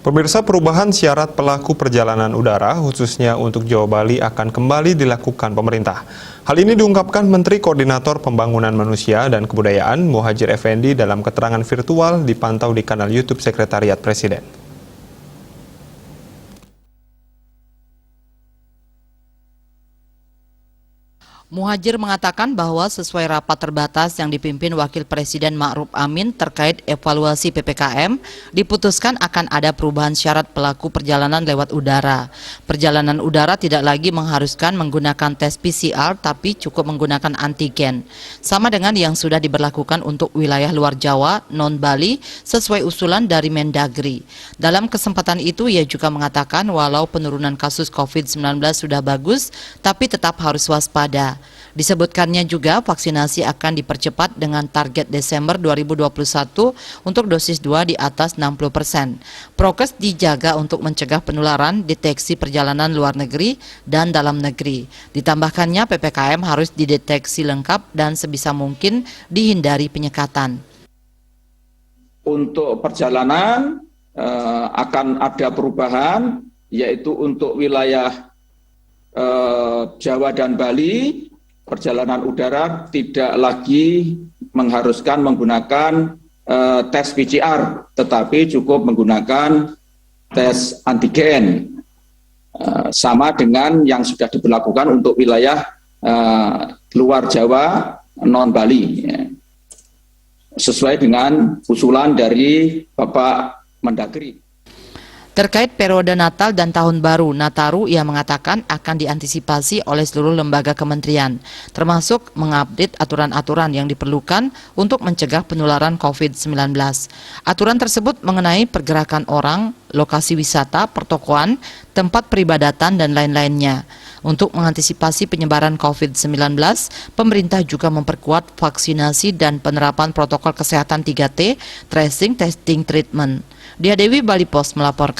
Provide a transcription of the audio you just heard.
Pemirsa, perubahan syarat pelaku perjalanan udara khususnya untuk Jawa Bali akan kembali dilakukan pemerintah. Hal ini diungkapkan Menteri Koordinator Pembangunan Manusia dan Kebudayaan Muhadjir Effendi dalam keterangan virtual dipantau di kanal YouTube Sekretariat Presiden. Muhadjir mengatakan bahwa sesuai rapat terbatas yang dipimpin Wakil Presiden Ma'ruf Amin terkait evaluasi PPKM, diputuskan akan ada perubahan syarat pelaku perjalanan lewat udara. Perjalanan udara tidak lagi mengharuskan menggunakan tes PCR, tapi cukup menggunakan antigen. Sama dengan yang sudah diberlakukan untuk wilayah luar Jawa, non-Bali, sesuai usulan dari Mendagri. Dalam kesempatan itu, ia juga mengatakan walau penurunan kasus COVID-19 sudah bagus, tapi tetap harus waspada. Disebutkannya juga vaksinasi akan dipercepat dengan target Desember 2021 untuk dosis 2 di atas 60%. Prokes dijaga untuk mencegah penularan, deteksi perjalanan luar negeri dan dalam negeri. Ditambahkannya PPKM harus dideteksi lengkap dan sebisa mungkin dihindari penyekatan. Untuk perjalanan akan ada perubahan, yaitu untuk wilayah Jawa dan Bali, perjalanan udara tidak lagi mengharuskan menggunakan tes PCR, tetapi cukup menggunakan tes antigen. Sama dengan yang sudah diberlakukan untuk wilayah luar Jawa, non-Bali. Sesuai dengan usulan dari Bapak Mendagri. Terkait periode Natal dan Tahun Baru Nataru, ia mengatakan akan diantisipasi oleh seluruh lembaga kementerian, termasuk mengupdate aturan-aturan yang diperlukan untuk mencegah penularan COVID-19. Aturan tersebut mengenai pergerakan orang, lokasi wisata, pertokoan, tempat peribadatan, dan lain-lainnya. Untuk mengantisipasi penyebaran COVID-19, pemerintah juga memperkuat vaksinasi dan penerapan protokol kesehatan 3T, tracing, testing, treatment. Dia Dewi, Bali Post melaporkan.